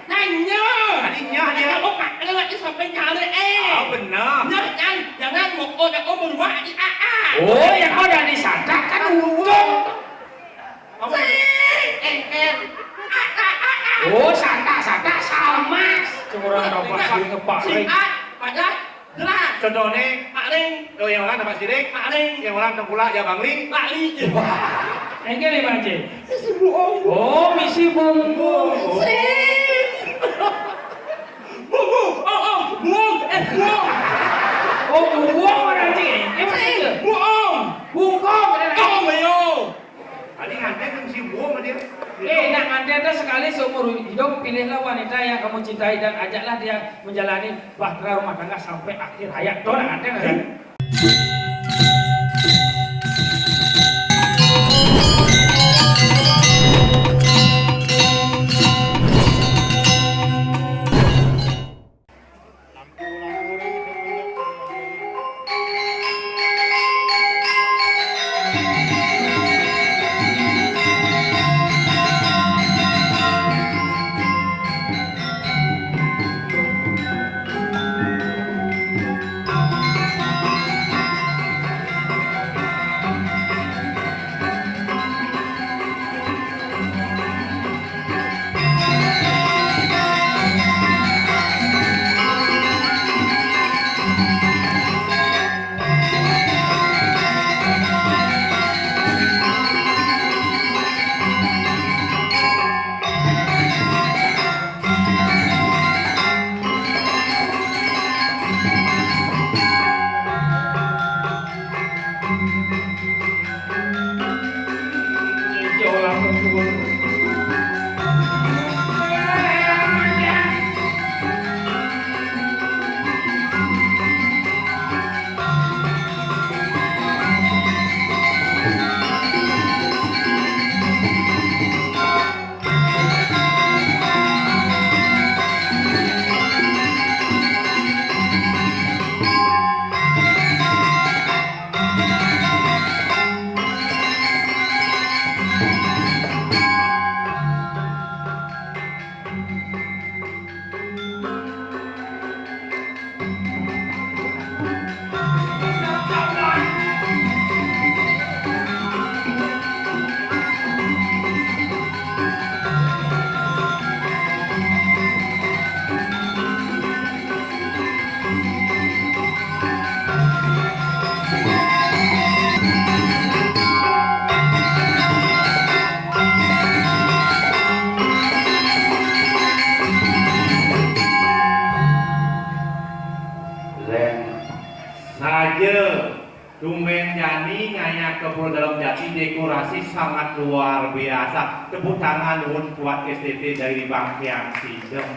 Nanya. Tadinya dia. Oh, Pak, ada lagi sampai nyari Oh, benar. Jangan mau ada berubah di AA. Oh, yang ada di sana kan untung. Oh, sata sama. Curang dapat sih ngepak. Singkat, padat, jelas. Contohnya, Paling, yang orang dapat sirik, paling, yang orang tengkulak ya bangli. lali. Ini nih Bang C. Misi bohong. Oh, misi bungkus. Buang. Oh, buang orang C. Emang Buang. bungkong. Oh, mayo. Tadi ngantek yang si buang dia. Nak anda sekali seumur hidup pilihlah wanita yang kamu cintai dan ajaklah dia menjalani bahtera rumah tangga sampai akhir hayat. Tuh nak anda kan? Dumen nyanyi nyanyi kebun dalam jati dekorasi sangat luar biasa. Tepuk tangan buat STT dari Bang Hyang Sidem.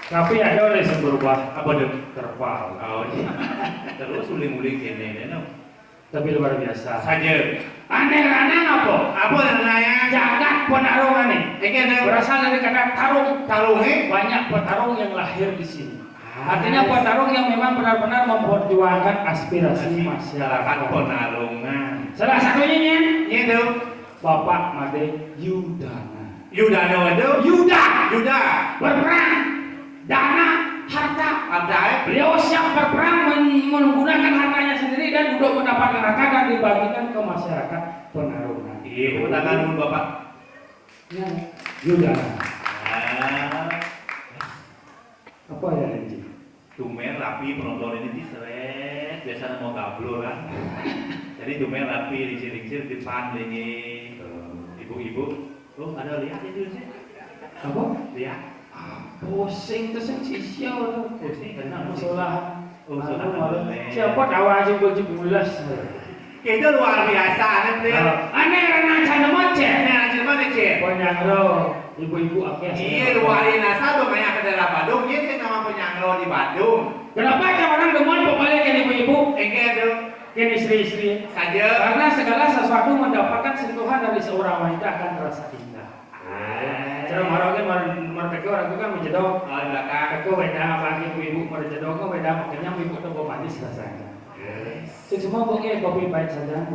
Tapi ada oleh berubah Apa tuh? terpal. Oh iya. Terus uling-uling kene no. Tapi luar biasa. Saja. Aneh-aneh apa? Apa namanya? Jagat penarungan nih. Ini ada Berasal dari kata tarung. tarungnya. Banyak petarung yang lahir di sini. Artinya petarung yang memang benar-benar memperjuangkan aspirasi Masyarakat masyarakat. penarungan. Salah satunya nih, Itu Bapak Made Yudana. Yudano itu. Yuda. Berperang, dana, harta. Ada. Beliau siap berperang menggunakan hartanya sendiri dan untuk mendapatkan harta dan dibagikan ke masyarakat penarungan. Iya, tangan dulu Bapak. Yudana. Ah, Apa ya ini? Dumen rapi penonton ini diseret. Biasanya mau gablur kan. Jadi dumen rapi ringsir-ringsir di depan ini. Ibu-ibu. Oh, ada lihat itu sih. Apa? Lihat. Pusing terus yang sisiau tuh. Pusing karena Musola. Musola. Siapa tahu aja gue jebulas. Itu luar biasa nanti. Aneh karena sana moce. Nah, cuma nih, Penyangro, ibu-ibu akeh. iya, luar biasa tuh banyak ke daerah Bandung. Iya sih nama penyangro di Bandung. Kenapa orang demen pokoknya kan ibu-ibu? Enggak tuh. Kan istri-istri. Saja. Karena segala sesuatu mendapatkan sentuhan dari seorang wanita akan terasa indah. Cara marahnya mereka orang itu kan menjedok. Oh, di belakang. Aku beda apalagi ibu-ibu menjedok, aku beda makanya ibu tuh manis rasanya. Semua pokoknya kopi pahit saja.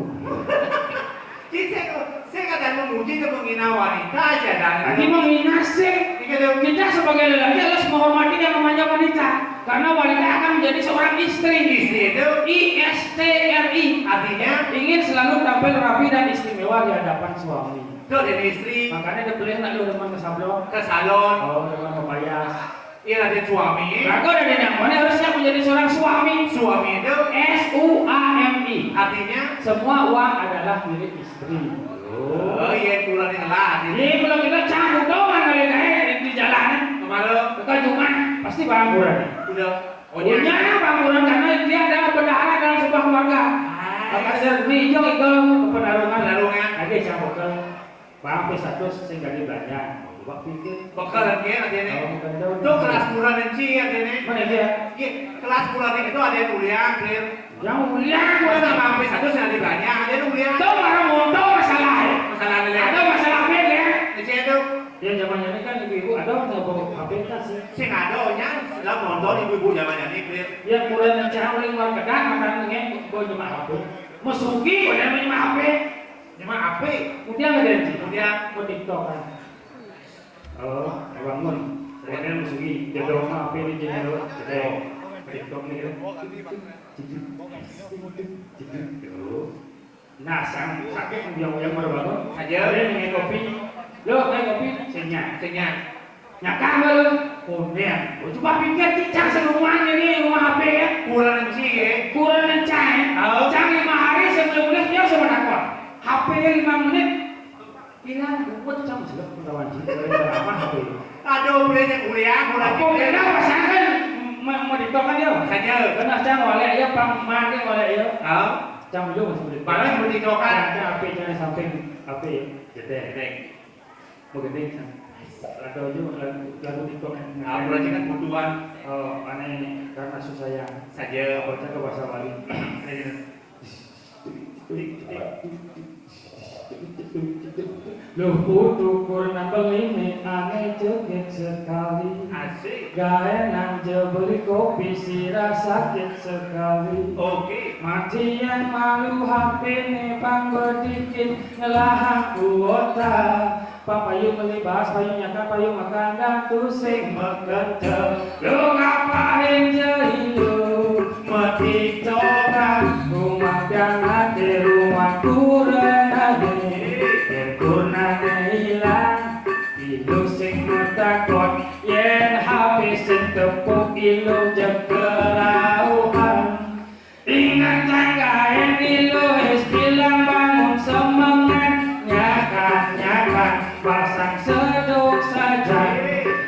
Saya kadang memuji dan menghina wanita aja dan Tadi menghina sih. Kita sebagai lelaki harus menghormati yang namanya wanita. Karena wanita akan menjadi seorang istri. istri itu ISTRI. artinya Ingin selalu tampil rapi dan istimewa di hadapan suami. tuh dari istri Makanya dia beli nak lu depan ke sablon. ke salon, Oh, depan ke payas. ia ada suami. Kakak dari yang mana harusnya menjadi seorang suami. Suami itu SUAMI. artinya Semua uang adalah milik istri. oh iya kurang lah. Jadi kalau kita cabut doang kali di jalanan, Kemarin ke cuma pasti bangkuran. udah Punya bangkuran karena dia adalah bendahara dalam sebuah keluarga. Maka saya beri hijau ke penarungan. Penarungan. Lagi cabut ke bang P1 sehingga belanja. Coba pikir. bekal lagi artinya. Oh, bukan jauh. Tuh kelas murah dan ci artinya. Mana dia? Iya, kelas murah itu ada yang mulia, clear. Yang mulia. Masa sampai satu sudah banyak, ada yang mulia. Tahu marah motor masalah. Masalah nilai. Ada masalah apa ya? Kecil itu, Yang zamannya ini kan ibu-ibu ada nggak bawa HP sih. sih ngadonya, sedang nonton ibu-ibu zamannya ini, clear. Yang mulai mencari oleh luar kedai makan dengan bawa nyemak HP. Mesuki pada nyemak HP. Cuma apa? Kemudian ada yang Kemudian ke TikTok kan. Oh, bangun. Saya kan mesuki jadwal HP ini jadi lo. Jadi TikTok nih kan. Nah, sang sakit yang berbangun. Aja. Ada yang kopi. Lo kayak kopi senyap. senyap. Nyakang lo. Kemudian, coba pikir cicak semuanya nih rumah HP ya. Kurang dan ci ya. Kurang lencang. Oh. Cang 5 hari sebelum boleh dia sama dakwah. HP nya 5 menit. Hilang, buat cang sudah kawan cinta apa HP. Aduh, boleh yang mulia, mulai Apa beda pasangan mau ditokan dia. saja. Karena cang oleh ya pang makan oleh ya. Oh, Cang juga masih boleh. malah yang berditokan. Cang HP jangan sampai HP jadi. Dek, Mau gede cang. Atau juga lagu TikTok yang aku aja kan butuhan oh aneh karena susah yang saja. baca ke bahasa Bali. Loh ukur nambah ini aneh joget sekali. Asik. Gaya nang beli kopi sirah sakit sekali. Oke. Matian malu HP ne bang berdikit ngelahang kuota. Papayu melibas payu nyaka payu makan dan tusing meketel. Lo ngapain jahilo metik tokan rumah yang ada rumah kurang ada. Kurna hilang ilu sing takut yen habis tepuk ilu jekerauhan ingat tanggain ilu es bilang bangun semangat nyakan pasang seduk saja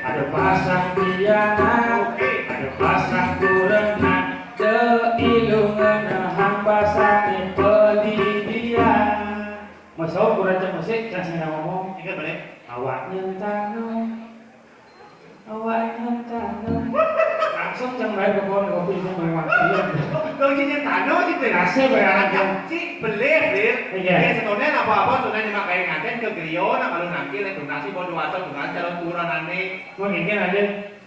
ada pasang biangan ada pasang kurengan de ilu ngenahan pasang pelidian. Masuk kurang musik kasih ngomong Ingat boleh? awaknya tanam langsung jam bayar ke pohon kopi itu memang Kalau cincin tano gitu ya. Kasih bayaran aja. Cik belir, belir. Iya. Ya sebenarnya apa-apa sebenarnya dimakai nganten ke griyo, nak kalau nanti lek donasi bodo asal dengan calon turunan nih. mungkin aja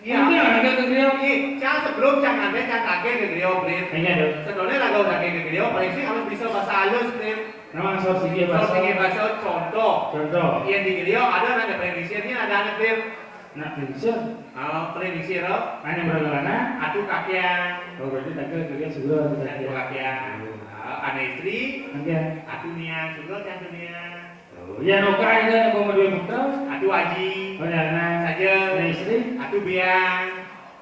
Iya. mungkin ada ke grill Cang sebelum cang nganten cang kakek ke griyo, belir. ini ada Sebenarnya lagu kakek ke griyo paling sih harus bisa bahasa halus, belir. memang soal segi Kalau bahasa tinggi bahasa contoh. contoh Yang di griyo ada nada predisinya ada anak belir. nak prinsip Prediksi lo, mana yang berkelana atuh kakian, oh berarti tak kira kerja sebuah kita atuh kakian. Anak istri, nanti atuh nian, sudah cang nian. ya nuka itu yang mau berdua putra Atuh aji, oh ya nah saja. nah istri Atuh biang,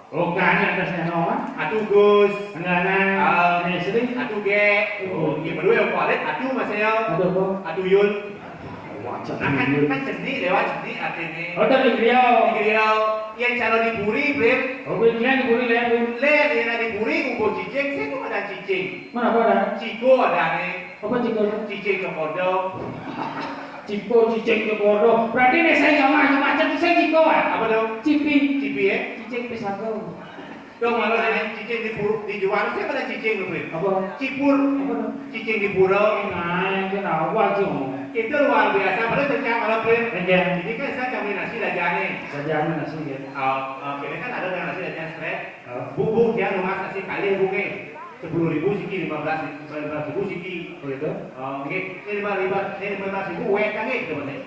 oh kan atasnya nama atuh gus, enggak nah istri atuh ge. Oh. Yang berdua yang kualit, atuh mas yo, aduh kok atuh yul. wajah Nah kan jenis lewat jenis artinya. oh dari grill Di griyo yang calon diburi, blim. oh belinya diburi lihat Lihat yang diburi kumpul cicing, saya tuh ada cicing. mana apa ada Ciko ada nih, apa cikgu cicing kekodok. Ciko cicing ke bodoh berarti nih saya nggak maju macam itu saya ciko Apa dong? cipi Cipi ya? cicing pisanggo Dong malu ada cicing dijual, saya pada cicing loh, blim. apa Cipur, apa dong cicing di pura. nah yang kena wajib Itu luar biasa, padahal sejak malam blim. enggak Jadi kan saya kombinasi dajane. saja nasi gitu Ini kan ada dengan nasi dajan spread. oh Bubuk ya rumah nasi kali bubuknya. 10.000 siki, 15.000 siki. Oh gitu. Oh, nggih. Ini 15.000 wek kan nggih, teman-teman.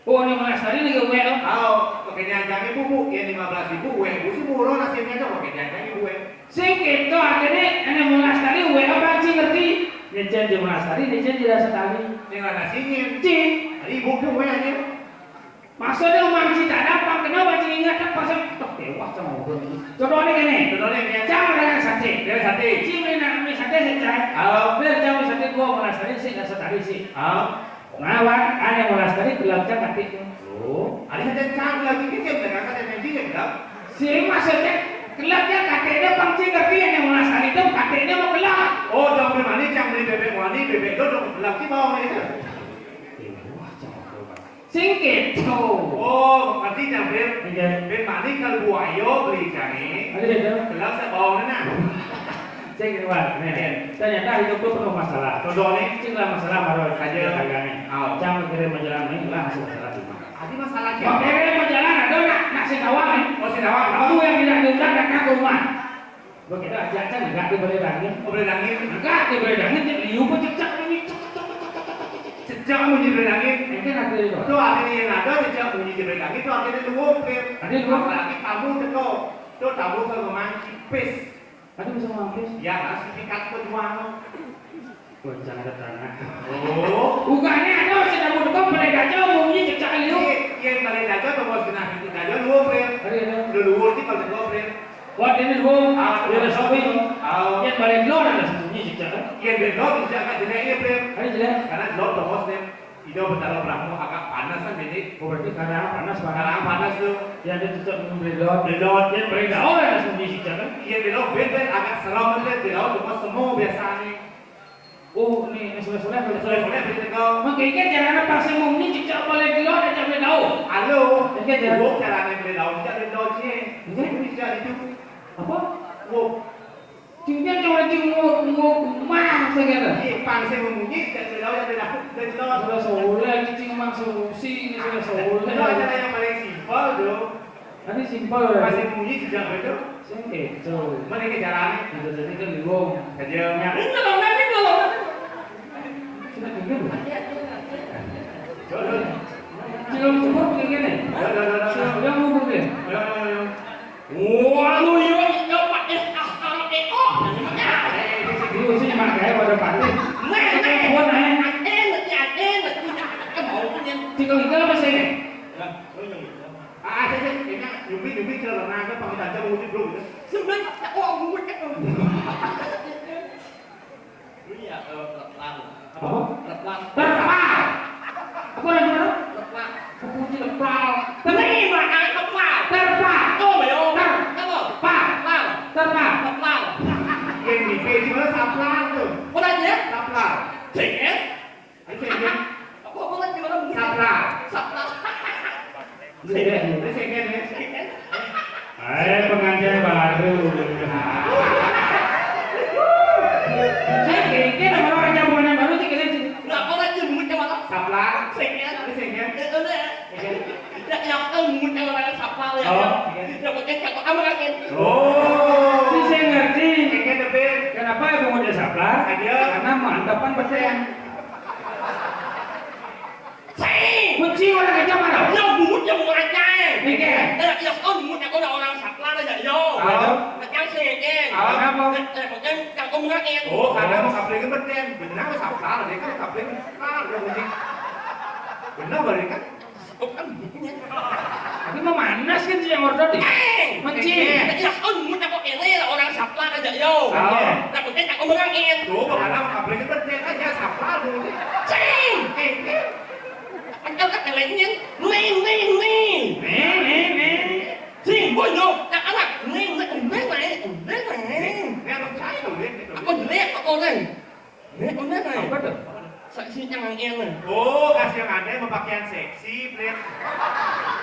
Oh, ini malas tadi nih gue dong. Oh, pakai nyangkangnya bubuk, ya 15.000 wek. Sih murah nasinya aja pakai nyangkangnya wek. Sing gitu akhirnya ini malas tadi gue apa sih ngerti? Nyejen di malas tadi, nyejen di rasa tadi. Ini nggak nasinya. Cing. Tadi bubuk wek aja. Maksudnya umang si tak dapat, kenapa cing ingat kan pasal tok dewa sama gue. Contohnya gini. Contohnya kayak Jam dengan sate. dia sate. Cing dengan mie sate secai. Halo. Biar jam mie sate gua malas tadi sih rasa tadi sih. Halo. Ngawak, ada malas tadi belakang kaki. Oh, ada saja cang lagi kecil dengan kata yang dia enggak. Sih maksudnya kelaknya kakeknya pancing ngerti yang malas tadi itu kakeknya mau kelak. Oh, jangan beli manis, jangan beli bebek wani, bebek itu dong lagi mau itu. Sing gitu. Oh, artinya Iya. beli manis kalau buayo beli jangan. Ada itu. Kelak saya bawa mana? Sing gitu Pak. Ternyata hidup gua penuh masalah. Contohnya, Sing lah masalah baru Aja. dagangnya. Oh. Jangan kirim majalah ini lah masih masalah di mana. ada masalahnya. Kalau kirim majalah ada nak si kawan nih. Oh, si Nawang, Kamu yang tidak diundang datang ke rumah. Gua kira aja enggak diberi daging. oh beli daging. Enggak diberi daging, liu pun cecak ini. Sejak bunyi beli daging, Mungkin ada itu. itu akhirnya yang ada sejak bunyi beli daging itu akhirnya luwung kan. Ada luwung. Apalagi tamu teko, itu tamu ke rumah cipis. Ada bisa mampus. Ya, nasi pikat pejuang. Goncang ada tanah. Oh, Bukannya ada sedang berdua beli gajah umumnya cecak liu. yang balik dajo atau bos kena itu dajo luwung kan. Ada itu. Udah luwung sih kalau luwung kan. Wah ini lu, dia ada sapi. Oh, Yang balik lo ada sembunyi cecak kan? yang belok bisa agak jenenge kan. Ada jelas. Karena jelok tuh bos kan. Itu betara perahu agak panas kan jadi. Oh berarti karena panas banget. Sekarang panas tuh. Yang ada cecak minum belot. Belok, Yang balik dah oh ada sembunyi cecak kan? iya belok beda agak serem kan belok tuh bos semua biasanya. Oh ini sudah Soalnya beli teko. Makanya jangan pas umumnya cecak balik belot ada balik tahu. Halo, Oke, jangan. gua caranya beli daun tidak beli daun sih. Ini bisa itu. Apa? Gua Cingnya cuma cinggu mah segala. ini pangsa memunyi tidak beli daun tidak beli daun. Sudah soleh, cicing emang solusi ini sudah soleh. Itu acara yang paling simpel tuh. Nanti simpel ya. Pangsa memunyi sejak itu. Sengke, so. Mana ke caranya? Sudah jadi kan liwong. Aja. Ini kalau nanti kalau. Sudah tinggal. Jodoh. Cilom cebur begini. Jodoh. Yang ngubur deh. Wah, lu yo nyoba Ini usia makai pada pantai. Buat naik. Tinggal tinggal apa sih? Ah, saya kayaknya nyubi ke renang kan pakai tajam mengutip bro gitu. Apa? Terpal. Apa lagi mana? Aku uji terpal. Terpal. Terpal. Yang di PC mana saplar tuh. Saplar. Ayo saya saplar. Ini second ya. Pengajian baru. Saya kira orang jamuan yang baru sih kalian sih. Saplar. Ini second. Oh. Si saya ngerti. Second lebih. Kenapa ibu mau saplar? Karena mantapan pesan. Kunci orang kecil mana? Oh, karena mau kapling beten. Benar mau saplar, dia kan kapling saplar udah mungkin. Benar balik kan? Tapi mau manas kan sih yang order di. Tuh, karena mau kapling beten aja saplar dulu. Ini anak saya tuh, Apa tuh? Oh, kasih yang ada yang pakaian seksi, Blit.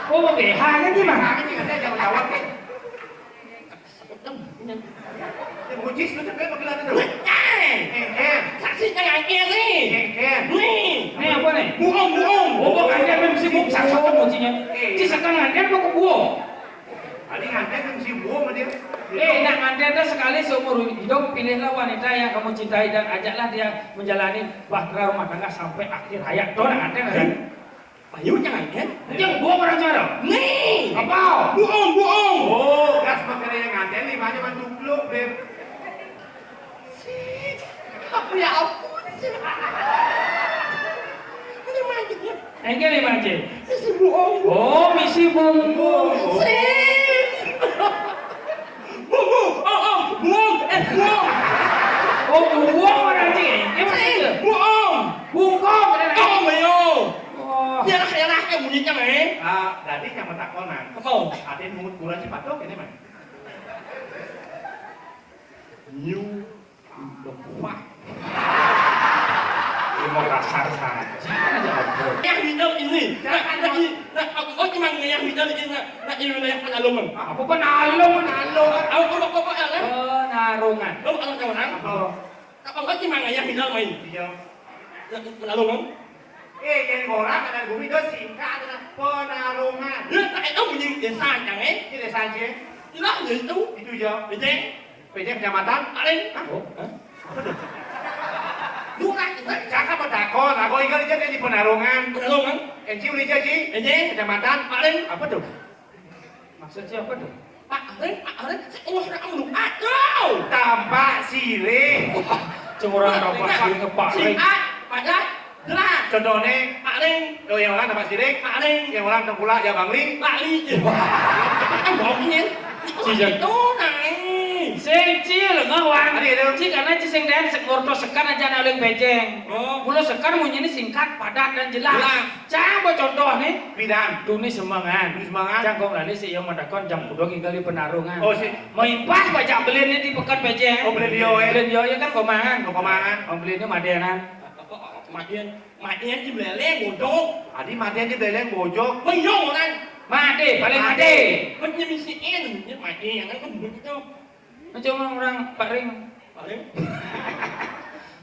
Oh, BH kan sih bang? Nah, ini katanya jawab-jawab kan? Yang mujis lu cepet panggilan itu. Ken. Ini apa nih? Oh, kok ada yang sibuk saksa kuncinya. Si sekarang ada mau ke buah. Tadi nganten kan si buang dia. Nak nganten dah sekali seumur hidup, pilihlah wanita yang kamu cintai dan ajaklah dia menjalani bahtera rumah tangga sampai akhir hayat. Tuh nak nganten kan? Ayo jangan kan? Jangan buang orang cara. Nih. Apa? Bohong. Oh, gas makanya yang nganten nih banyak mantu blok, Beb. Ya ampun sih. Ini mancingnya. Engke ni mancing. Si bohong. Oh, misi bumbu. Bohong. Bohong. Oh, buang orang cing. Engke maksudnya. Bohong. Bungkong. Oh, mayo. Oh. Ya lah yang bunyinya mah. Tadi yang matakonan. Apa? Ada yang mungut bulan si patok ini mah. New Lepak. Ini mau kasar saja. Yang middle ini. Oh cuma yang middle ini. Nak ini wilayah penalungan. Apa penalung? Apa ya? Penarungan. Lo orang kawan. Apa cuma yang middle main? Iya. Penalungan. Yang orang ada bumi itu singkat adalah penarungan. Dia tak tahu bunyi desa yang Ini desa aja. Itulah itu. Itu ya. Bejeng. PJ kecamatan. Alen. Bukan. Cakap petakon. Aku ingat aja di penarungan. Penalungan. Enci uli jadi. Bejeng. Kecamatan. Alen. Apa tuh? Maksud siapa tuh? Pak Alen. Saya orang kamu aduh. Tampak sirih. Curang dapat sih ngepak. Singkat. Padat. Jelas. Contohnya. Alen. Oh, yang orang tampak sirih. Alen. Yang orang tengkulak ya bangli. Lali. Anh bỏ cái nhé. Chị dần. Tốt này. Sing cil ngawang. Ada itu. Ci karena ci sing dan ngorto sekan aja naling bejeng. Oh. Mula sekan bunyinya singkat, padat dan jelas. Jelas. Coba contoh nih. Bidan. Duni semangan. Duni semangan. Cangkong lali si yang madakon jam kudong kali penarungan. Oh si. Maimpas bajak belinnya di pekan bejeng. Oh beli dia ya. Belin yo ya kan komangan. Mau kemangan. Om belinnya madenan. Mày yên chứ lẹ lẹ một chỗ. Adi matian dia beleng bojok. Mình nhông rồi anh. Made paling made. Mình như mình sẽ yên. Nhưng mày yên nó không được đâu. Macam orang Pak Ring. Bảo đấy.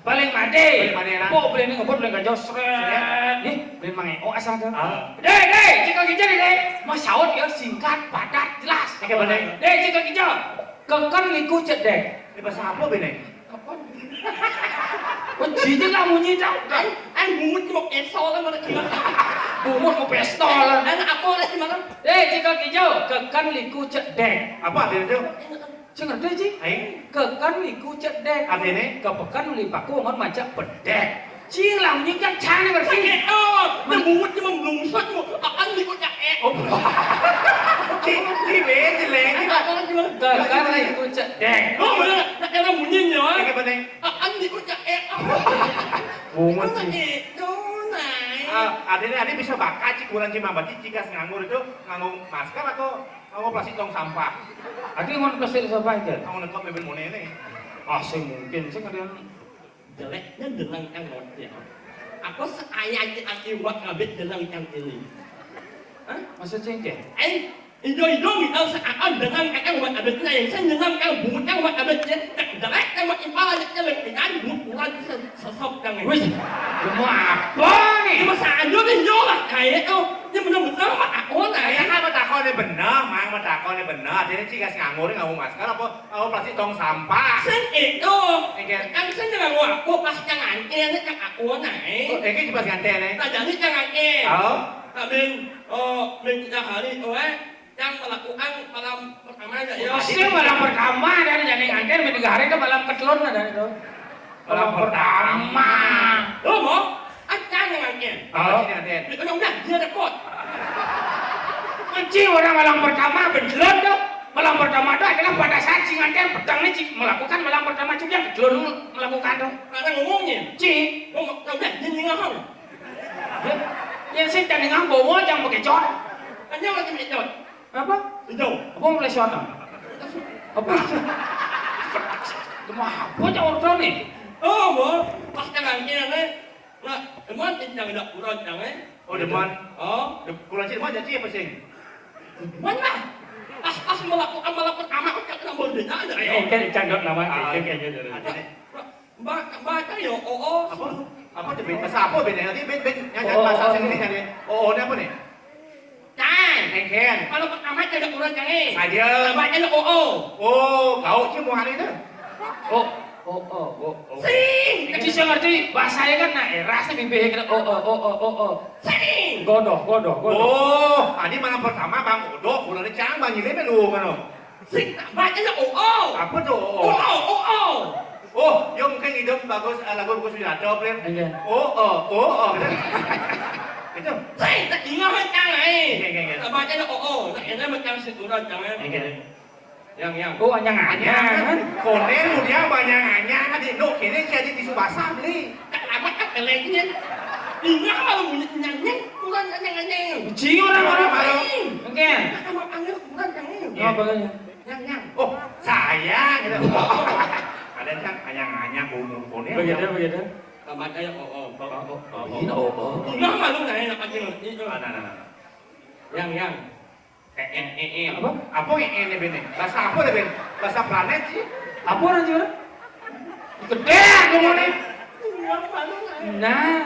Paling made. Paling made lah. Po belin ngebut belin kajau seret. Nih, belin mangai. Oh asal tuh. Ah. Deh, jika kita deh. Mas saut ya singkat, padat, jelas. Oke, bener. Deh, jika kita kekan liku cedek. Ini bahasa apa bener? Apa? Oh, jadi lah bunyi tau. Anh muốn một cái so lên mà nó kìa. Bumut mau pistol. Anh apa lah sih malam? Deh, jika kita kekan liku cedek. Apa artinya itu? Cengar deh, Ci. Aing. Kekan liku cedek. Artinya? Kepekan lipaku ngon macam pedek. Ci lah bunyi kan cana berarti. Sakit oh, nó muốn chứ mà lùng xuất một. Anh đi có nhạc ẹ. Di ben, di leng. Anh gimana? Kekan liku cedek. Oh bener, em đang muốn nhìn nhở? Ini penting. Anh đi có nhạc ẹ. Bungut Nó Ci. itu này. Artinya adi bisa bakat cik bulan cima berarti jika nganggur itu nganggur masker atau nganggur plastik tong sampah. Adi ngon plastik siapa itu? Nganggur nekop mebel mone ini. Asing mungkin sih kadang. Jeleknya dengan yang ya. Aku seayah aku buat ngabit dengan yang ini. Hah? Masa cengkeh? Ido mình đâu sẽ dengan yang buat ngabit yang saya dengan yang buat yang buat ngabitnya. Jelek yang buat ibarat yang lebih kan buat sesok yang ini. Wih, mau apa nih? Nhưng mà xài vô cái vô là thầy đâu. Nhưng mà nó mình nói mà ổ này. Saya kan matakon ini bener, mang matakon ini bener. Artinya jika nganggur nganggur masker apa nganggur plastik tong sampah. Sen itu. Anh sen jangan ngồi aku pas jangan ini jangan ổ này. Ini cuma ganti nih. Nah jadi jangan ini. Oh. Mình đã hỏi đi ủa yang melakukan malam pertama enggak ya? Masih malam pertama dari jadi nganter menegara itu malam ketelun ada itu. Malam pertama. Đúng không? Anh cha jangan ini. Oh, ini ganti. Mình có đồng nhất dia ada kot. Kunci orang malam pertama bejelon tuh. Malam pertama itu adalah pada saat si nganter petang nih Ci melakukan malam pertama cuma yang bejelon melakukan tuh. Karena ngomongnya. Ci, Ngomong đồng nhất dia ngomong. yang sih tadi ngang bawa jangan pakai cot. Anh nhau là cái mẹ rồi. Apa? Itu. Apa mulai shot? Apa? Cuma apa aja orang nih? Oh, bố, pas jangan ini nih. Nah, emang jangan ada urut jangan. Oh, depan. Oh, Bulan cima jadi apa sih? mana? Pas melakukan malam pertama kok kena bodoh ada ya. Kan candot nama kayaknya. Baca ya, oh. Apa? Apa tuh? Bahasa apa bedanya? Nanti ben nyanyi bahasa sendiri nyanyi. Oh, ini apa nih? Cai. Engken. Kalau pertama jadi kurang jangan. Saja. Tambahnya ada oo. Oh, kau cuma mau hari itu. Oh. Sing. Jadi saya ngerti bahasanya kan nah rasanya bibir kita Sing. godoh. Oh, tadi malam pertama Bang Odo, udah cang Bang Yile melu kan? Sing tambahnya ada oo. Apa tuh? Oo. Oh, yung kan hidup bagus, lagu bagus sudah ada, Plen. Engken. Oh, gitu. Itu. Sing tak ingat macam ni. Engken. Tambahnya ada oo. Tak ingat macam sekurang jangan. Engken. Yang. Oh, anyang-anyang kan. Konen dia banyak hanya di no kini jadi di Subasa beli. Tak amat tak kelengnya. Ingat kalau bunyi nyanyi kurang nyanyi. Jing orang baru. Engken. Sama panggil kurang jangan. Apa kan? Yang. Oh, saya gitu. Ada yang hanya bumbu konen. Begitu. Tambahnya ada oo. Ini oh. Ingat malu nyanyi nak panggil itu. Nah. Yang. Apa? Apa yang ini bene? Bahasa apa deh ben? Bahasa planet sih. Apa orang sih orang? Gede ngomongnya. Ingat malu nyanyi. Nah.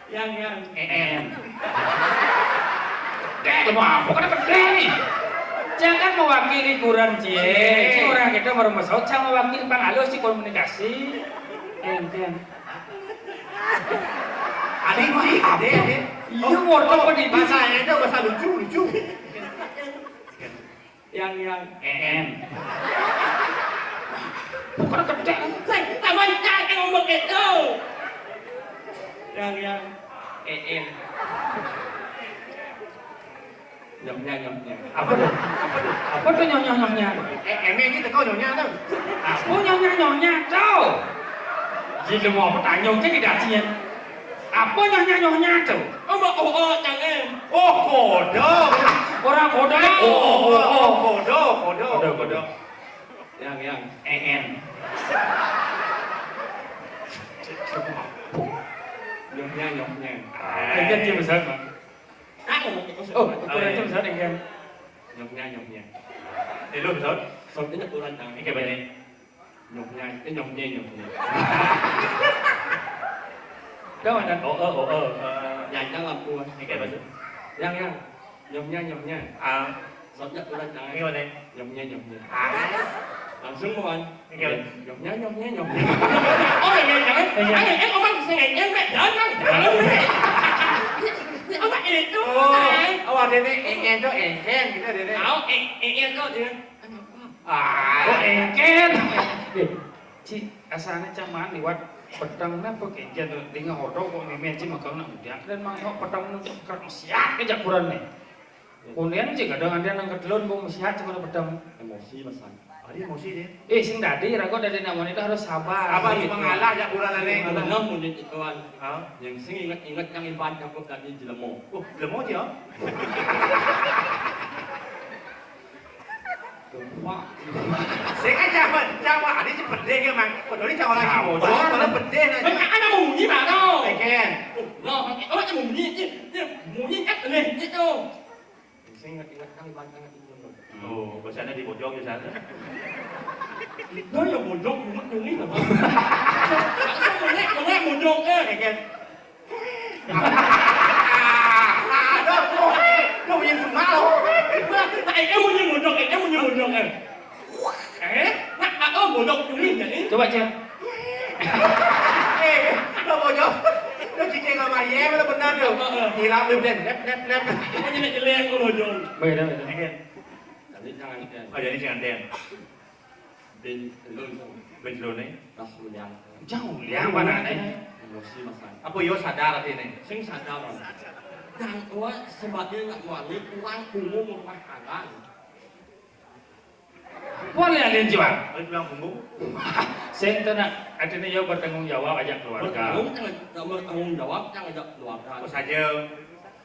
Yang. Gede apa kan gede nih? Jangan mewakili kuran cie. Orang kita baru masuk, jangan mewakili bang halus di komunikasi. Engken. Adik sih, deh. Iya, wortel pendidik. Bahasanya itu bahasa lucu. Yang. Bukan gede. Saya tak mancang yang ngomong itu. Yang. Nyomnya. Apa tuh? Apa tuh nyonya? Emang kita kau nyonya tuh. Apa nyonya tuh? Jadi mau bertanya aja tidak sih? Apa nyonya tuh? Oo, jangan. Oh, kodok. Orang kodok. Kodok. Yang. Nyomnya. Engken sih besar mah. Aku Oh, ukuran sih besar engken. Nyomnya. Lu betul. Soalnya kurang jangan. Ini kayak begini. Nyomnya. Đâu mà đặt Yang jangan puas. Ini kayak begitu. Yang. Nyomnya. Soalnya kurang jangan. Ini mana? Nyomnya. Langsung Langsung Ini kayak nyomnya. Oh, jangan. Em ông ăn xe em mẹ đỡ nó. Ông ăn itu. Oh, ada nih tuh engken gitu deh. Tahu em tuh dia. Oh, engken. Ci, asalnya caman liwat pedang na pakai jatuh dengan hodok kok ini mencim makan nak dia dan mang pedang nu kan siap ke jakuran nih. Kemudian jika dengan dia nang kedelon mau siap cuma pedang Emosi masan. Ada emosi deh. sing tadi rago dari nama wanita harus sabar. Apa mengalah jakuran nih? Kalau nggak mungkin ituan. Yang sing ingat yang ibadah kok tadi jelemo. Oh, lemo aja. Wah. Saya kan Jawa, ada sih pedih ya mang. Kalau ini Jawa lagi bodoh, kalau pedih Kan aja. ada bunyi mana? Engken. Loh, ada bunyi kat ni itu. Sing ingat yang ibadah itu. Oh, bahasanya di pojok di sana. Đó là mùa rốt, mùa mắt tôi nghĩ là vậy. Sao mà lát mùa rốt á? Engken. Nó bị sừng má đâu. Tại em muốn như mùa rốt, em muốn như mùa rốt em. Mắt ơ mùa rốt tôi nghĩ vậy. Coba cek. Nó pojok. Nó chỉ chơi ngồi mày em nó benar được. Thì làm được lên, lép. Có như này cái len của mùa rốt. Beda. Engken. Jadi jangan kan. Oh, jadi jangan den. Bin lun Benjol nih. rasul yang Jauh liang mana nih? emosi masan. Apa yo sadar ini? Sing sadar. Yang tua sebabnya nak wali kurang umum rumah tangga. Boleh alien jiwa. Lu bilang bumbu? Saya tenang, artinya yo bertanggung jawab ajak keluarga. Bertanggung jawab jangan ajak keluarga. Apa saja?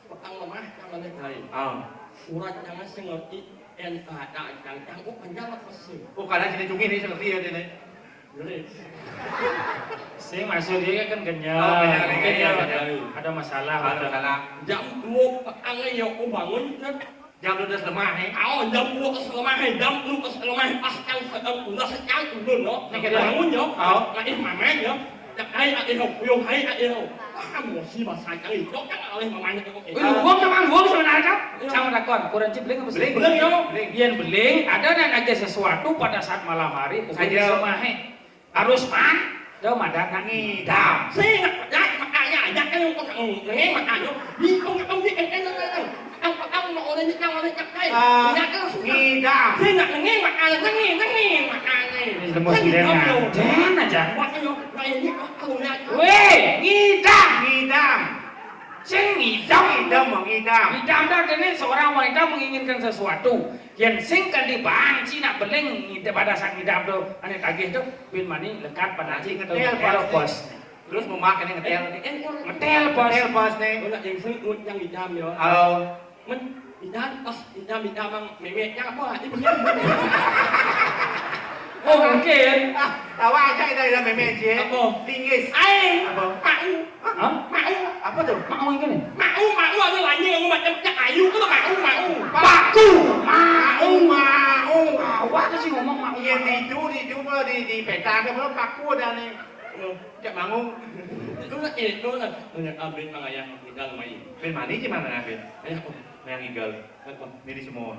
Petang lemah jangan dari. Surat jangan sengerti dan ada yang oh penjara pasti. Oh, kadang sini cungi nih seperti ya ini. Jadi Saya maksud dia kan kenyal. Oh, kenyal, Mungkin kenyal, dia kenyal. ada masalah. Ada salah. jam 2 petang yang aku bangun kan. Jam lu udah lemah nih. Jam 2 keselamah, jam 2 keselamah pas kan udah secang turun no. Ini kita- Bangun yo. Oh. Lagi mamen yo. Ai yêu hay yêu. Mau sih bahasa kali. Kok oleh mamanya kok. Luwung memang luwung sebenarnya kan? Sama takon, kurang beling apa sih? Beling yo. Yen beling, ada dan ada sesuatu pada saat malam hari, Saja. semahe. Harus man, do madan ngidam. Sih nak makanya ajak kan ngene makanya. Ni ông đi em ông mau lên nhau lên chặt đây. Nhắc cái Ngidam. sih nak ngene makanya makanya. Lemos dengar. Jangan aja. Makanya ini aku nak. Weh, ngidam. Ngidam. Sing ngidam. Ngidam mau ngidam. Ngidam dah ini seorang wanita menginginkan sesuatu yang sing kan dibang Cina beling ngidam pada saat ngidam tuh ane tagih tuh bin mani lekat pada Nanti cing ngetel bos. Terus mau makan yang ngetel. Ngetel bos. Ngetel bos nih. Tôi là yang sing yang di dalam yo. Halo. Mình di dalam mang mẹ yang apa ini Oh mungkin. Tahu aja ini ada meme cie. Apa? Tingis. Ai, Apa? mau. Hah? Mau. Apa tuh? Mau yang ini? Mau ada lainnya yang macam ayu itu mau. Paku. Mau. Awak sih ngomong mau. Iya di peta kan belum paku ada nih. Cak mangung. Itu lah ambil mangayang di dalam mai. Ben mani di mana Ben? Ayah Yang igal. apa? Ini di semua.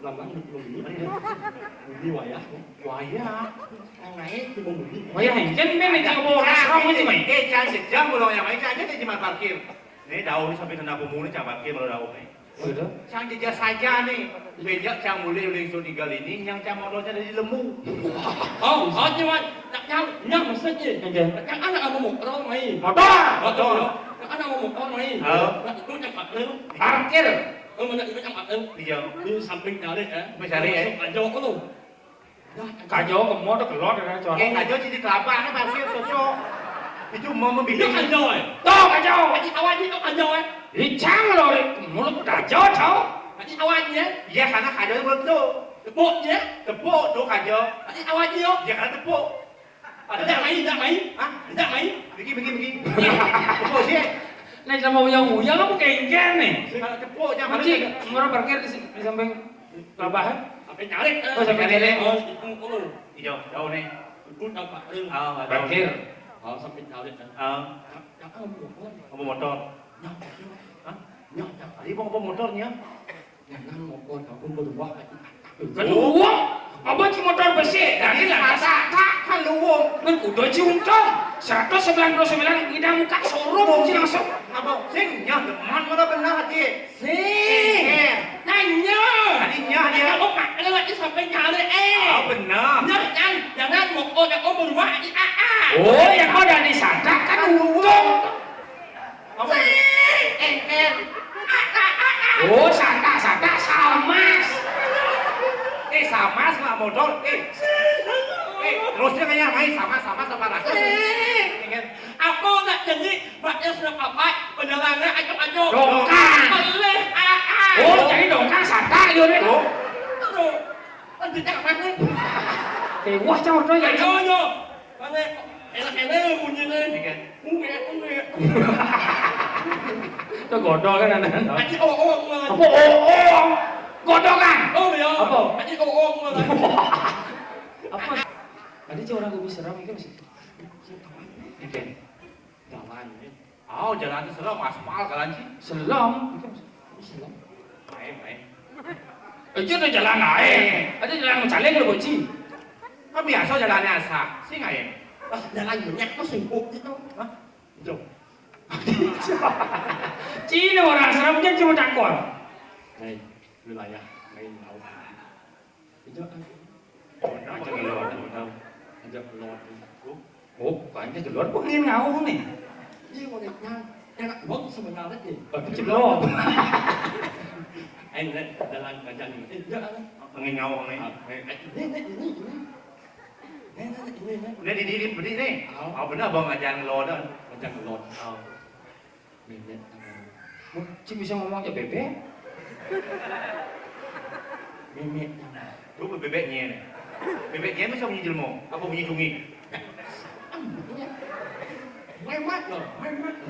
Lambang belum ini wayah. Waya. Yang naik di belum ini. Oh ya, kan men jangan bawa serong aja mai. Jangan sejam belum yang main aja dia cuma parkir. Ini daun sampai tenda pemuda jangan parkir kalau daun nih. Udah. Yang jejak saja nih. Bejak yang mulai langsung tinggal ini, yang cang motornya dari lembu. Oh, cuma nak yang maksudnya. Aja. Yang anak kamu mau orang main. Motor. Yang anak kamu mau orang main. Nak itu cepat lu. Parkir. Mana itu cepat lu. Iya. Di samping cari Mencari, Ajo kau lu. Kajo ke motor kelot ada cono. Kayak ngajo jadi kelapa nih parkir cocok. Itu mau Itu membimbing. ajo Toh kajo. Awak ni ajo Icang lo mulut kajo cow. Awak ni Iya karena kajo itu belum tuh. tepuk je. Tepuk tuh kajo. Awak ni yo. Dia karena tepuk. Tak main. Hah? Tak main. Begini. Tepuk sih. Nih sama uyang apa kayak nih? Kalau tepuk jangan Nanti murah parkir di samping labahan. Apa cari? Oh, sampai cari. Oh, itu kau. Hijau, daun nih. Itu dapat lu. Parkir. Oh, sampai cari. Yang Apa motor? Hah? Tadi mau apa motornya? Jangan mau kau pun berubah. Kedua, apa sih motor besi? Dari lah kan luwung. kan udah ciuncong 199 ngidam muka sorong sih langsung. Apa? Sing nya deman mana benar hati. Sing. Nanya. Tadinya dia. Kalau mak ada lagi sampai cari Benar. Jangan mau kau berubah. Oh, yang kau udah disadar kan untung. Apa? Oh, sata salmas. Sama nggak motor. Terusnya kayak main sama rasa. Aku nak jadi bakal sudah apa? Penjalannya ajo. Dongkang. Boleh. Oh, jadi dongkang sata yo nih. Aduh. Nanti jangan mana? Wah, cawar tuh ya. Ayo. Mana? Enak bunyi nih. Unge. Tuh godol kan anak. Aji oh. Apa oh. Godol kan? Oh ya. Apa? Aji oh. Apa? Tadi cewek orang gue seram ini masih. Oke. Jalan ini. Oh, jalan itu seram aspal kalian sih. Selam. Selam. Main. Itu udah jalan air. Ada jalan mencalek lo boci. Kan biasa jalannya asa. Sih nggak ya? Jalan banyak kok sibuk gitu. Hah? Jom. Cina orang seramnya cuma takon. Này, wilayah main laut. Itu kan. Macam ngelot. Ajak lewat. Oh, kayaknya keluar kok ingin ngau nih. Ini mau yang enak banget sebenarnya sih. Tapi celok. Anh jalan jalan ini. Jangan. Ngengau nih. Ini. Udah didiri berdiri nih. Oh benar bang ngajarin ngelot dan. Macam lewat. Ini. Cik bisa ngomong aja bebek. Ini. Tuh bebeknya nih. Bebeknya bisa bunyi jelmo. Apa bunyi dungi? Memat loh.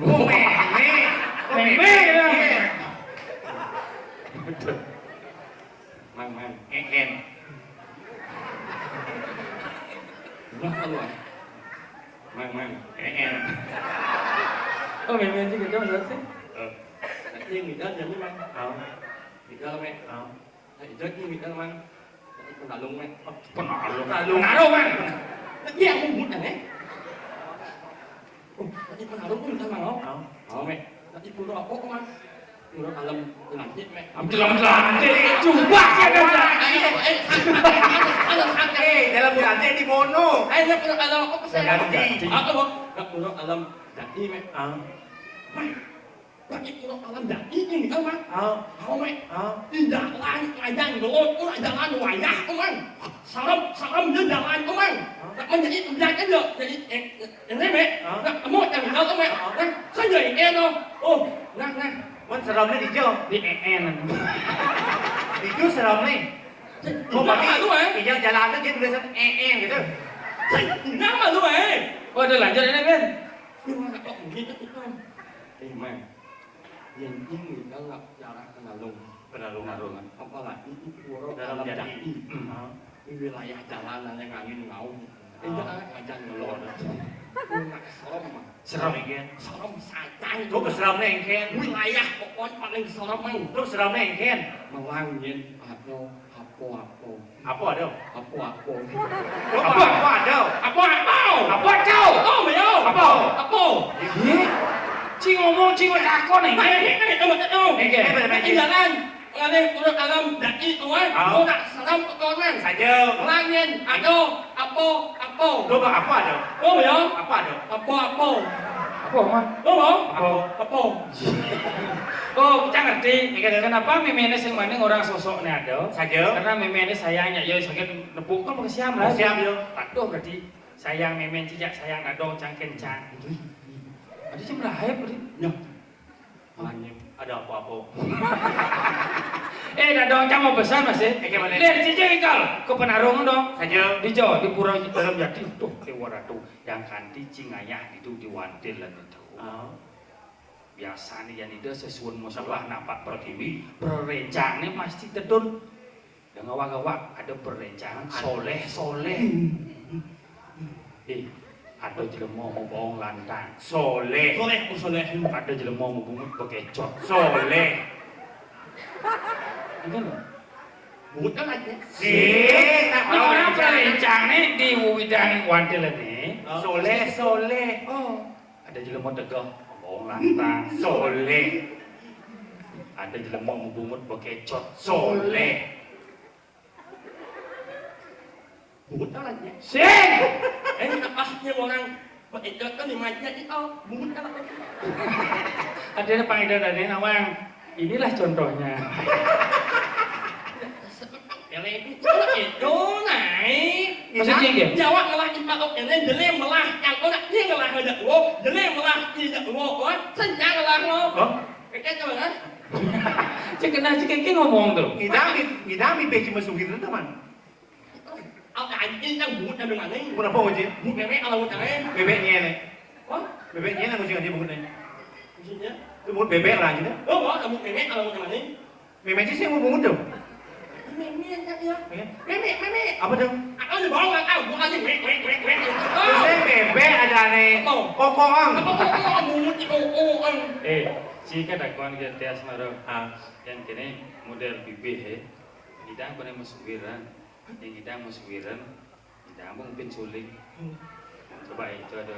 Oh meme. Man. En. Nah keluar. Mang. Oh, memang sih kita udah sih. Nanti minta jadi mang. Không. Minta mang. Không. Nanti jadi minta mang. Nanti penalung mang. Penalung. Penalung. Penalung, man. Nanti aku buat ane. Oh, nanti penalung pun minta mang. Không. Oh, mang. Nanti pura apa mang? Pura alam lanjut mang. Dalam lantai. Coba sih ada lantai. Ada sangat. Dalam bulan di mono. Ayo pura alam apa sih? Ganti. Apa bang? Pura alam jadi mang. Không. Bagi pura alam jadi ini kan mang. Không. Oh, mang. Không. Tidak lain ayang dulu, ulah jalan wayah, omang. Salam dia jalan, omang. Nak menjadi udah kan dia, jadi ini mek. Nak mau yang dah omang. Nah, saya ini no. Oh, nah. Vẫn serem nih Dijo. Di EN. Dijo serem nih. Kau mana tu Dijo jalan tuh dia tulisan gitu. Nama tu Oh, udah lanjut ini, Ben. Cuma nak kau begitu tu kan. Mang. Yang ini kalau jarak kenalung. Penalung. Apalagi itu pura Dalam alam jadi. jadi. Không. Di wilayah jalanan yang angin ngau. Ini ngajan ngelor. Nak serem. Serem igen. Serem satang. Gue serem nih Ken. Wilayah pokoknya paling serem mang. Lu serem nih Ken. Melangin apa. Apa ada? Apa. Lu apa ada? Apa? Apa kau? Oh, meo. Apa? Ih, Ci ngomong, Ci takon nih. Ini jalan. Ada urut alam daki tuan. Kau nak serem kotoran. Saja. Melangin. Apa. Lu apa ada? Oh, meo. Apa ada? Apa. Apa, Man? Oh, Apa? Oh, kita ngerti. Kenapa memene sing maning orang sosok nih ada? Saja. Karena memene sayangnya ya sakit nepuk kan pakai siam lah. Siam yo. Taduh berarti sayang memen cicak sayang nadong cangken cang. Ada sih melahir berarti. Ya. Lanjut. Ada apa-apa. Nadong cang mau besar Mas ya. Bagaimana? Lihat cicak ikal ke penarungan dong. Saja. Di Jawa di pura dalam jati tuh kewaratu yang kanti cingayah itu diwantil lah itu. Không. Biasa nih yang itu sesuai masalah napak pertiwi perencanaan pasti tedun dan ngawak-ngawak ada perencanaan soleh ada jelema mau bohong lantang Soleh. ada jelema mau bungut bekecot Soleh. kan Buat kan aja. Tak ini orang perencanaan di widang wantil ini Soleh. oh ada jelema tegah bohong lantang Soleh. ada jelema mau bungut bekecot Soleh. Buat kan aja. sing Napasnya orang berikut kan dimanja itu. Buat kan aja. ada panggilan dari nawang inilah contohnya Itu naik. maksudnya dia Jawab ngelah kita kok ini jeli melah yang kau nak dia ngelah ada wo, jeli melah tidak wo kau, senja ngelah lo. Kayak tu kan? cik kena cik ngomong tuh Ngidami beci masukin itu teman. Apa anjing yang buat yang mana ni? Bukan apa aja? Buat bebek kalau buat yang Bebeknya nih. Wah, Bebeknya nih mesti dia bukan. maksudnya? Itu buat bebek lah gitu. Oh, buat bebek kalau buat yang mana? Memang sih mau bungut tuh. Memek tak ya? Memek. Apa tuh? Aku ni bawa tak tahu, bukan ni mek. Terus bebek ada nih. Kokong. Apa buat itu? jika dakwaan kita tes naro Ah. yang kini model bibih kita pernah masukiran yang kita masukiran kita mungkin sulit coba itu ada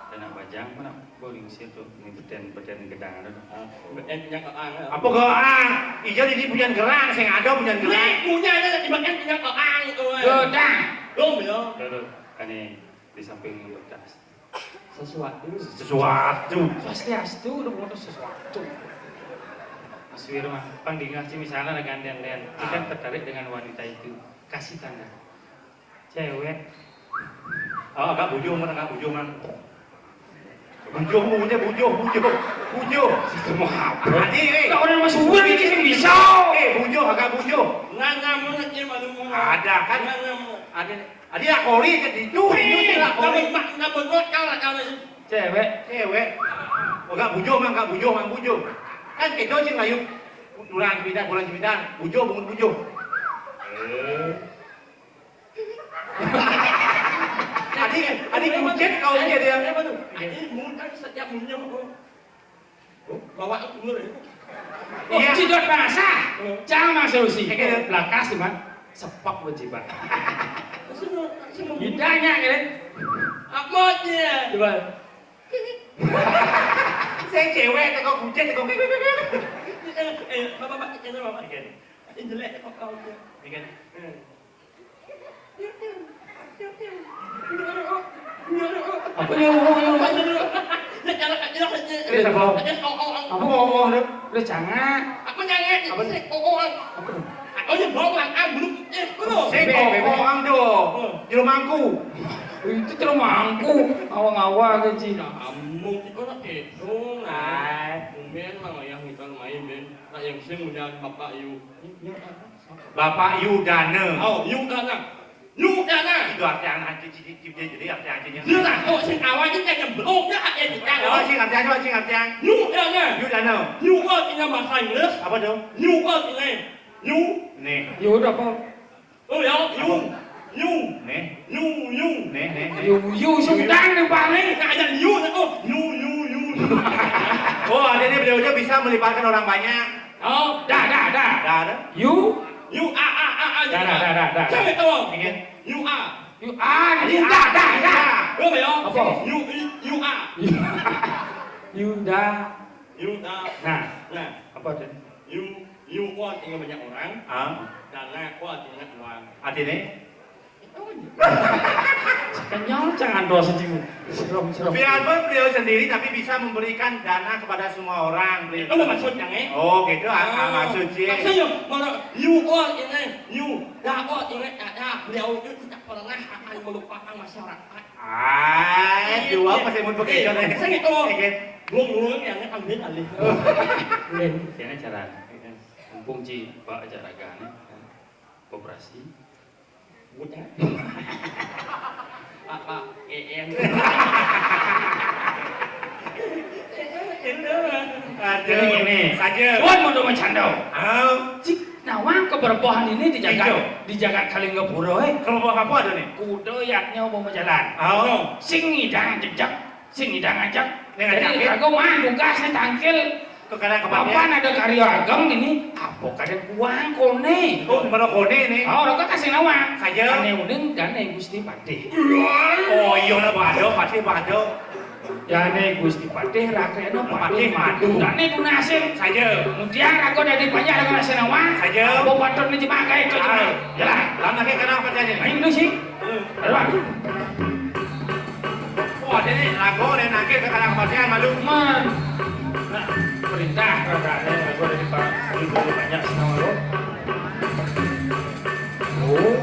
dana bajang mana boleh usir tuh ini beten gedang ada Yang keang. Apa goang? Ijo ini punya gerang, saya ada punya gerang. Punya ada di bagian yang keang itu. gedang Belum ya? tuh ini di samping bekas Sesuatu. pasti astu udah mau sesuatu Mas Wirma pangdingan sih misalnya gantian kita tertarik dengan wanita itu kasih tanda cewek Oh, agak bujung man. Bujo. semua apa Adi, kau orang Mas Wir ini sih bisa agak bujo. Nana mana dia malu. Ada kan? Nana. Adi nak kori ke dicu lah kori. Nak berbuat kau lah kau ni. Cewek. Agak bujo. Kan kita sih ngayuk bulan cimitan, bungut bujo. Ada adik kucet kau aja dia. Ini mudah setiap munya bawa umur ya. Oh, Iya. cidot bahasa. Jangan solusi. Oke. Lakas sih, Man. Sepak wajib, Pak. Semua Hidangnya kan. Amotnya. Coba. Saya cewek kau kucet kau. Bapak ini bapak. Ini jelek kau. Ikan. Apa nyuruh? Ini apa? Apa ngomong tu? Lu jangan. Apa jangan? Apa sih? Oh, ini bohong lah. Belum. Belum. Saya kau orang tu. Juru mangku. Itu terlalu mangku. Awang-awang ke Cina. Amung itu nak itu lah. Ben mang yang kita main ben. Nak yang semudah bapak you. Bapak Yudana. Oh, Yudana. Yudana. Itu artinya jadi artinya. Dia lah. Oh, sing awal ni jangan belum ya ada di Coba tangan. sing artinya. Yudana. Yudana. You word in bahasa Inggris. Apa tu? You word in you. Nih. Yaudah apa? Oh ya, you. Nih. You. Nih. You sudah nih paling. Nak ada you. Oh, you. Oh, ada ni beliau bisa melibatkan orang banyak. Oh, dah. Dah ada. You Dah. Cakap tu. Ingat. You are. ini dah. Betul tak? Apa? You are. You dah. You dah. Nah, Nah, apa tu? you kuat tinggal banyak orang. Ah, Dan nak kuat tinggal orang. artinya. Kenyal jangan doa sendiri. Serem. Biarpun beliau sendiri tapi bisa memberikan dana kepada semua orang. Beliau. Itu maksudnya ni. Oh, gitu maksud sih. Maksudnya mana you kuat ini, you dah kuat ini ada beliau itu tidak pernah akan melupakan masyarakat. Dua masih mau bekerja nih. Saya itu. Buang yang ni ambil alih. Len, saya cara mumpung Ci Pak acara gane koperasi. Bukan. Apa EM. Jadi gini, saja. buat mau dong candau. Ah, Cik, nawang keberbohan ini dijaga Kalinggapura kelompok apa ada nih? kuda yaknya mau jalan. Oh, Sing ngidang ajak. Ning Jadi ngajakin? aku mah tugasnya tangkil. kekadang Kapan kepatnya. ada karya agam ini? Apa kadang uang kone? Oh, merokone nih. Oh, orang kasih nawang. Saja. Kane uning gane Gusti Patih. Oh, iya lah bado, pasti bado. Gane Gusti Patih rakyatnya Patih Patih madu. madu. Gane ku nasir. Saja. Kemudian aku dari banyak aku nasi nawang. Saja. Apa patut ni cuma kayak itu cuma. Jalan. Lama lagi kenapa pertanyaan? Main dulu sih. Aduh. Oh, ada nih lagu dan nakir kekadang kepatnya malu. Man. Nah, perintah katanya aku dari Pak Ibu banyak senang lo. Oh,